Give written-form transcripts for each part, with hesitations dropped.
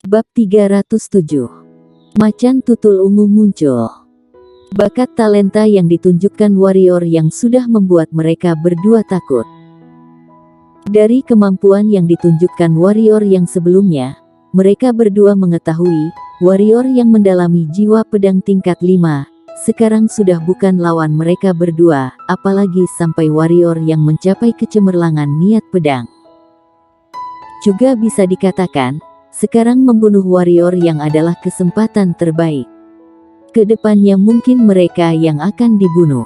Bab 307. Macan tutul ungu muncul. Bakat talenta yang ditunjukkan warrior yang sudah membuat mereka berdua takut. Dari kemampuan yang ditunjukkan warrior yang sebelumnya, mereka berdua mengetahui, warrior yang mendalami jiwa pedang tingkat 5, sekarang sudah bukan lawan mereka berdua, apalagi sampai warrior yang mencapai kecemerlangan niat pedang. Juga bisa dikatakan, sekarang membunuh warrior yang adalah kesempatan terbaik. Kedepannya mungkin mereka yang akan dibunuh.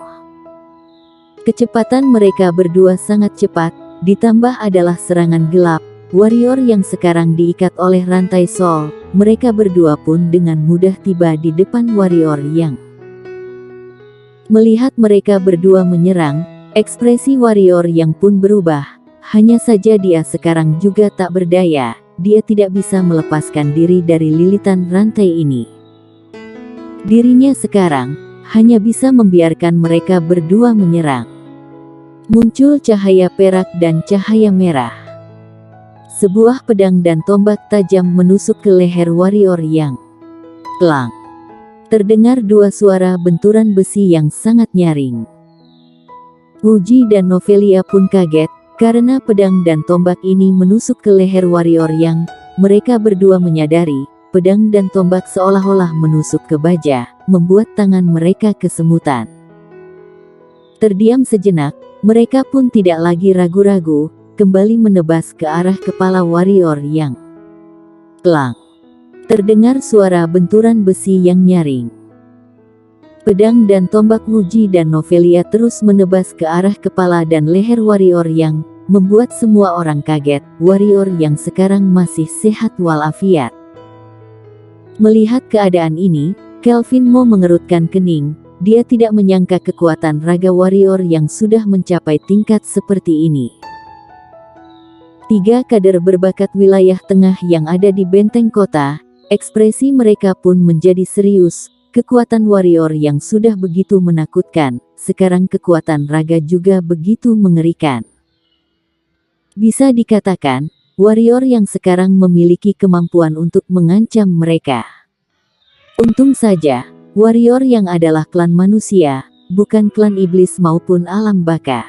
Kecepatan mereka berdua sangat cepat, ditambah adalah serangan gelap, warrior yang sekarang diikat oleh rantai soul, mereka berdua pun dengan mudah tiba di depan warrior yang. Melihat mereka berdua menyerang, ekspresi warrior yang pun berubah, hanya saja dia sekarang juga tak berdaya. Dia tidak bisa melepaskan diri dari lilitan rantai ini. Dirinya sekarang hanya bisa membiarkan mereka berdua menyerang. Muncul cahaya perak dan cahaya merah. Sebuah pedang dan tombak tajam menusuk ke leher warrior yang. Klang. Terdengar dua suara benturan besi yang sangat nyaring. Wuji dan Novelia pun kaget. Karena pedang dan tombak ini menusuk ke leher warrior yang, mereka berdua menyadari, pedang dan tombak seolah-olah menusuk ke baja, membuat tangan mereka kesemutan. Terdiam sejenak, mereka pun tidak lagi ragu-ragu, kembali menebas ke arah kepala warrior yang. Klang. Terdengar suara benturan besi yang nyaring. Pedang dan tombak Wuji dan Novelia terus menebas ke arah kepala dan leher warrior yang, membuat semua orang kaget, warrior yang sekarang masih sehat walafiat. Melihat keadaan ini, Kelvin Mo mengerutkan kening, dia tidak menyangka kekuatan raga warrior yang sudah mencapai tingkat seperti ini. Tiga kader berbakat wilayah tengah yang ada di benteng kota, ekspresi mereka pun menjadi serius. Kekuatan warrior yang sudah begitu menakutkan, sekarang kekuatan raga juga begitu mengerikan. Bisa dikatakan, warrior yang sekarang memiliki kemampuan untuk mengancam mereka. Untung saja, warrior yang adalah klan manusia, bukan klan iblis maupun alam baka.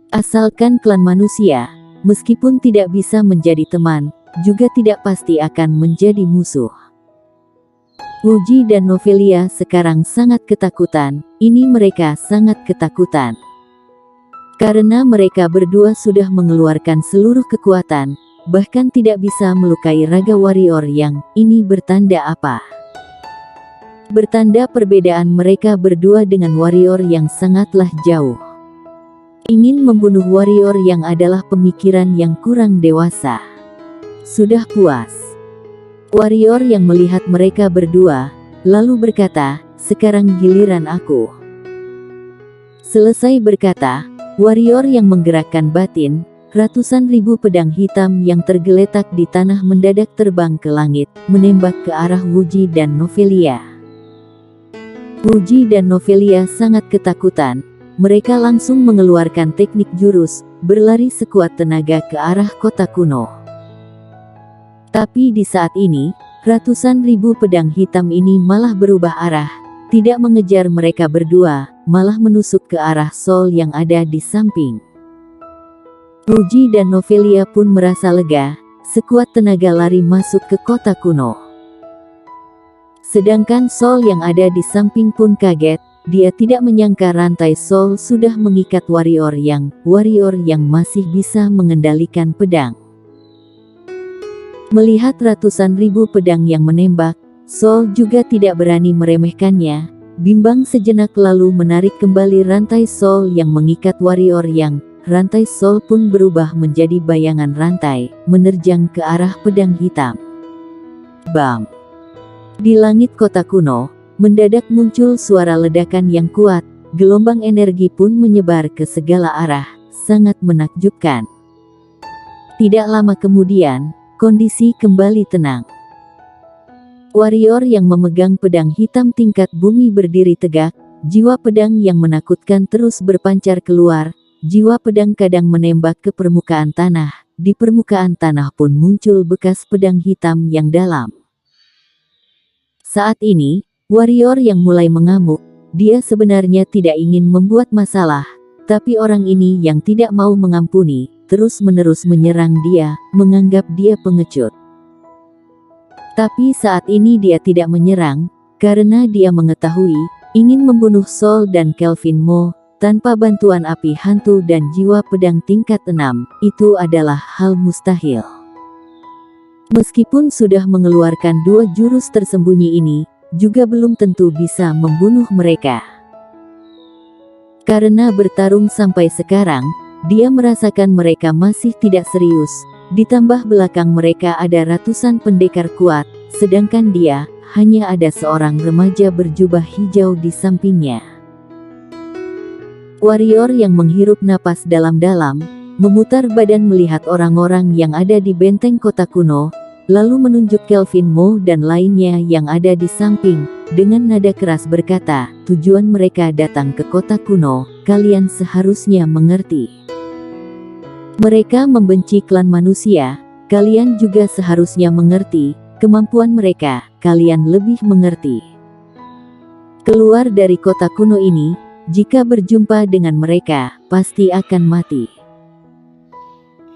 Asalkan klan manusia, meskipun tidak bisa menjadi teman, juga tidak pasti akan menjadi musuh. Wuji dan Novelia sekarang sangat ketakutan, ini mereka sangat ketakutan. Karena mereka berdua sudah mengeluarkan seluruh kekuatan, bahkan tidak bisa melukai raga warrior yang, ini bertanda apa? Bertanda perbedaan mereka berdua dengan warrior yang sangatlah jauh. Ingin membunuh warrior yang adalah pemikiran yang kurang dewasa. Sudah puas. Warrior yang melihat mereka berdua, lalu berkata, sekarang giliran aku. Selesai berkata, warrior yang menggerakkan batin, ratusan ribu pedang hitam yang tergeletak di tanah mendadak terbang ke langit, menembak ke arah Wuji dan Novelia. Wuji dan Novelia sangat ketakutan, mereka langsung mengeluarkan teknik jurus, berlari sekuat tenaga ke arah kota kuno. Tapi di saat ini, ratusan ribu pedang hitam ini malah berubah arah, tidak mengejar mereka berdua, malah menusuk ke arah Sol yang ada di samping. Wuji dan Novelia pun merasa lega, sekuat tenaga lari masuk ke kota kuno. Sedangkan Sol yang ada di samping pun kaget, dia tidak menyangka rantai Sol sudah mengikat warrior yang masih bisa mengendalikan pedang. Melihat ratusan ribu pedang yang menembak, Sol juga tidak berani meremehkannya, bimbang sejenak lalu menarik kembali rantai Sol yang mengikat warrior yang, rantai Sol pun berubah menjadi bayangan rantai, menerjang ke arah pedang hitam. Bam! Di langit kota kuno, mendadak muncul suara ledakan yang kuat, gelombang energi pun menyebar ke segala arah, sangat menakjubkan. Tidak lama kemudian, kondisi kembali tenang. Warrior yang memegang pedang hitam tingkat bumi berdiri tegak, jiwa pedang yang menakutkan terus berpancar keluar, jiwa pedang kadang menembak ke permukaan tanah. Di permukaan tanah pun muncul bekas pedang hitam yang dalam. Saat ini, warrior yang mulai mengamuk. Dia sebenarnya tidak ingin membuat masalah, tapi orang ini yang tidak mau mengampuni, terus-menerus menyerang dia, menganggap dia pengecut. Tapi saat ini dia tidak menyerang, karena dia mengetahui, ingin membunuh Sol dan Kelvin Mo, tanpa bantuan api hantu dan jiwa pedang tingkat 6, itu adalah hal mustahil. Meskipun sudah mengeluarkan 2 jurus tersembunyi ini, juga belum tentu bisa membunuh mereka. Karena bertarung sampai sekarang, dia merasakan mereka masih tidak serius, ditambah belakang mereka ada ratusan pendekar kuat, sedangkan dia, hanya ada seorang remaja berjubah hijau di sampingnya. Warrior yang menghirup napas dalam-dalam, memutar badan melihat orang-orang yang ada di benteng kota kuno, lalu menunjuk Kelvin Mo dan lainnya yang ada di samping, dengan nada keras berkata, tujuan mereka datang ke kota kuno, kalian seharusnya mengerti. Mereka membenci klan manusia, kalian juga seharusnya mengerti, kemampuan mereka, kalian lebih mengerti. Keluar dari kota kuno ini, jika berjumpa dengan mereka, pasti akan mati.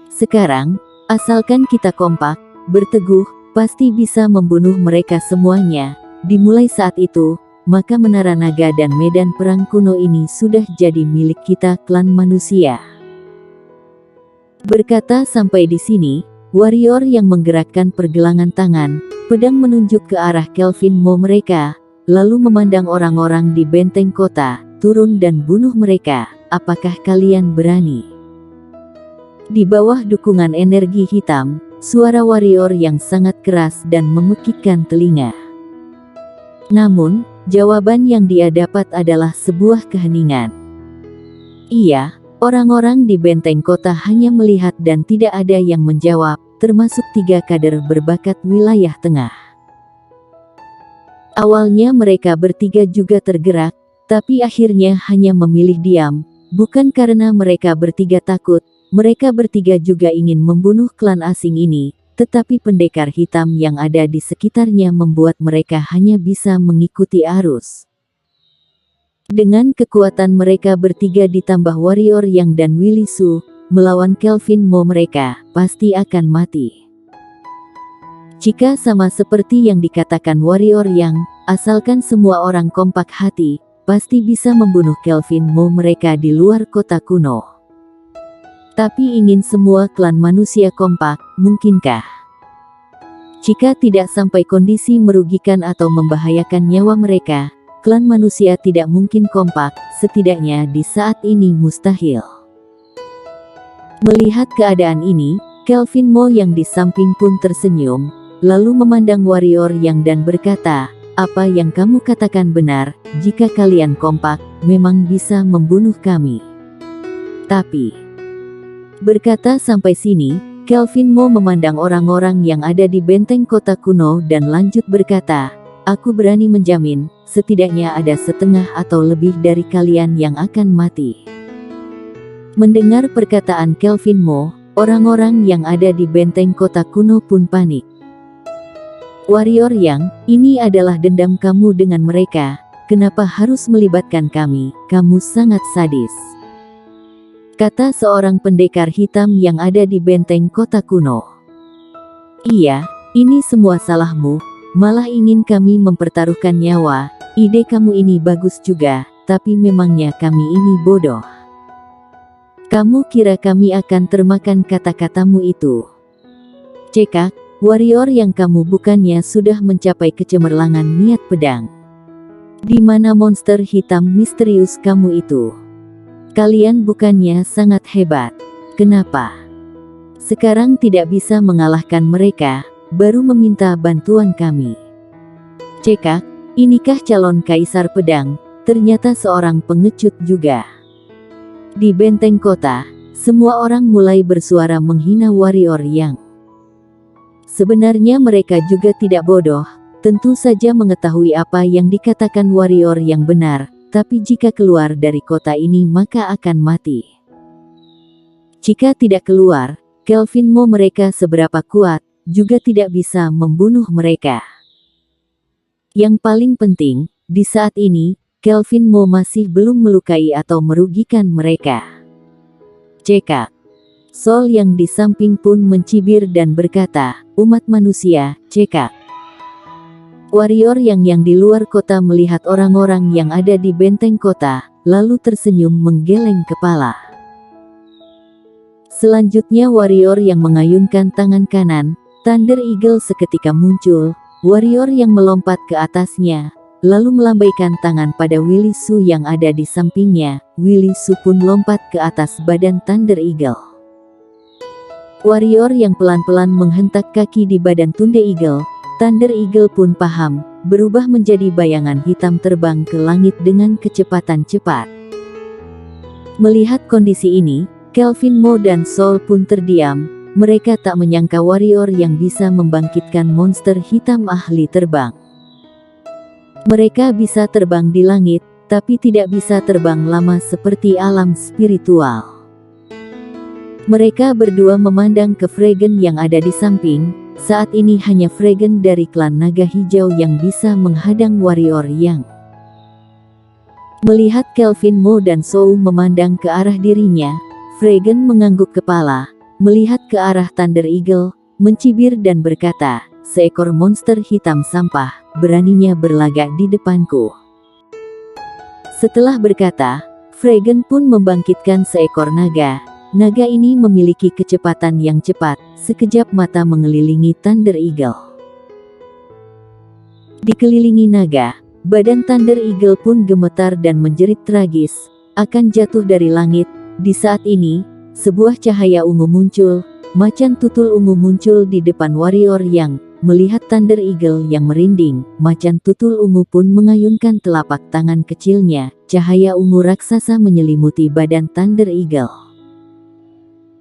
Sekarang, asalkan kita kompak, berteguh, pasti bisa membunuh mereka semuanya. Dimulai saat itu, maka Menara Naga dan medan perang kuno ini sudah jadi milik kita klan manusia. Berkata sampai di sini, warrior yang menggerakkan pergelangan tangan, pedang menunjuk ke arah Kelvin Mo mereka, lalu memandang orang-orang di benteng kota, turun dan bunuh mereka, apakah kalian berani? Di bawah dukungan energi hitam, suara warrior yang sangat keras dan memekikkan telinga. Namun, jawaban yang dia dapat adalah sebuah keheningan. Iya, orang-orang di benteng kota hanya melihat dan tidak ada yang menjawab, termasuk 3 kader berbakat wilayah tengah. Awalnya mereka bertiga juga tergerak, tapi akhirnya hanya memilih diam, bukan karena mereka bertiga takut. Mereka bertiga juga ingin membunuh klan asing ini, tetapi pendekar hitam yang ada di sekitarnya membuat mereka hanya bisa mengikuti arus. Dengan kekuatan mereka bertiga ditambah warrior yang dan Willy Su, melawan Kelvin Mo mereka, pasti akan mati. Jika sama seperti yang dikatakan warrior yang, asalkan semua orang kompak hati, pasti bisa membunuh Kelvin Mo mereka di luar kota kuno. Tapi ingin semua klan manusia kompak, mungkinkah? Jika tidak sampai kondisi merugikan atau membahayakan nyawa mereka, klan manusia tidak mungkin kompak, setidaknya di saat ini mustahil. Melihat keadaan ini, Kelvin Mo yang di samping pun tersenyum, lalu memandang warrior yang dan berkata, apa yang kamu katakan benar, jika kalian kompak, memang bisa membunuh kami. Tapi berkata sampai sini, Kelvin Mo memandang orang-orang yang ada di benteng kota kuno dan lanjut berkata, aku berani menjamin, setidaknya ada setengah atau lebih dari kalian yang akan mati. Mendengar perkataan Kelvin Mo, orang-orang yang ada di benteng kota kuno pun panik. Warrior yang, ini adalah dendam kamu dengan mereka, kenapa harus melibatkan kami, kamu sangat sadis. Kata seorang pendekar hitam yang ada di benteng kota kuno. Iya, ini semua salahmu, malah ingin kami mempertaruhkan nyawa, ide kamu ini bagus juga, tapi memangnya kami ini bodoh. Kamu kira kami akan termakan kata-katamu itu? Cekak, warrior yang kamu bukannya sudah mencapai kecemerlangan niat pedang. Di mana monster hitam misterius kamu itu? Kalian bukannya sangat hebat. Kenapa sekarang tidak bisa mengalahkan mereka, baru meminta bantuan kami? Cekak, inikah calon kaisar pedang, ternyata seorang pengecut juga. Di benteng kota, semua orang mulai bersuara menghina warrior yang. Sebenarnya mereka juga tidak bodoh, tentu saja mengetahui apa yang dikatakan warrior yang benar. Tapi jika keluar dari kota ini maka akan mati. Jika tidak keluar, Kelvin mau mereka seberapa kuat, juga tidak bisa membunuh mereka. Yang paling penting, di saat ini, Kelvin Mo masih belum melukai atau merugikan mereka. Cekak. Sol yang di samping pun mencibir dan berkata, umat manusia, cekak. Warrior yang di luar kota melihat orang-orang yang ada di benteng kota, lalu tersenyum menggeleng kepala. Selanjutnya warrior yang mengayunkan tangan kanan, Thunder Eagle seketika muncul, warrior yang melompat ke atasnya, lalu melambaikan tangan pada Willy Su yang ada di sampingnya. Willy Su pun lompat ke atas badan Thunder Eagle. Warrior yang pelan-pelan menghentak kaki di badan Thunder Eagle. Thunder Eagle pun paham, berubah menjadi bayangan hitam terbang ke langit dengan kecepatan cepat. Melihat kondisi ini, Kelvin Mo dan Sol pun terdiam. Mereka tak menyangka warrior yang bisa membangkitkan monster hitam ahli terbang. Mereka bisa terbang di langit, tapi tidak bisa terbang lama seperti alam spiritual. Mereka berdua memandang ke Fragen yang ada di samping. Saat ini hanya Fragen dari klan naga hijau yang bisa menghadang warrior yang. Melihat Kelvin Mo dan Sou memandang ke arah dirinya, Fragen mengangguk kepala, melihat ke arah Thunder Eagle, mencibir dan berkata, seekor monster hitam sampah, beraninya berlagak di depanku. Setelah berkata, Fragen pun membangkitkan seekor naga. Naga ini memiliki kecepatan yang cepat, sekejap mata mengelilingi Thunder Eagle. Dikelilingi naga, badan Thunder Eagle pun gemetar dan menjerit tragis, akan jatuh dari langit. Di saat ini, sebuah cahaya ungu muncul, macan tutul ungu muncul di depan warrior yang. Melihat Thunder Eagle yang merinding, macan tutul ungu pun mengayunkan telapak tangan kecilnya. Cahaya ungu raksasa menyelimuti badan Thunder Eagle.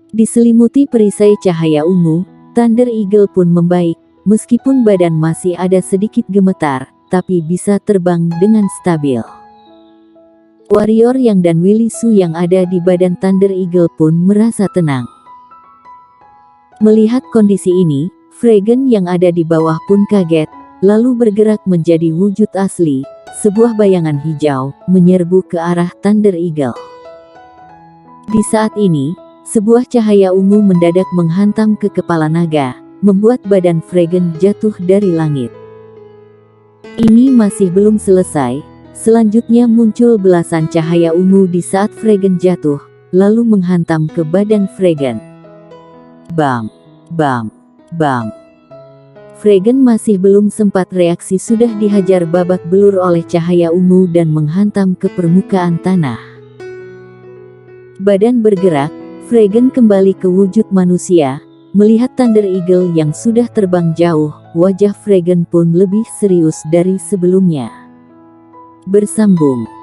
Diselimuti perisai cahaya ungu, Thunder Eagle pun membaik, meskipun badan masih ada sedikit gemetar, tapi bisa terbang dengan stabil. Warrior yang dan Willy Su yang ada di badan Thunder Eagle pun merasa tenang. Melihat kondisi ini, Fragen yang ada di bawah pun kaget, lalu bergerak menjadi wujud asli, sebuah bayangan hijau, menyerbu ke arah Thunder Eagle. Di saat ini, sebuah cahaya ungu mendadak menghantam ke kepala naga, membuat badan Fragen jatuh dari langit. Ini masih belum selesai, selanjutnya muncul belasan cahaya ungu di saat Fragen jatuh, lalu menghantam ke badan Fragen. Bam, bam, bam. Fragen masih belum sempat reaksi sudah dihajar babak belur oleh cahaya ungu dan menghantam ke permukaan tanah. Badan bergerak, Fragen kembali ke wujud manusia, melihat Thunder Eagle yang sudah terbang jauh, wajah Fragen pun lebih serius dari sebelumnya. Bersambung.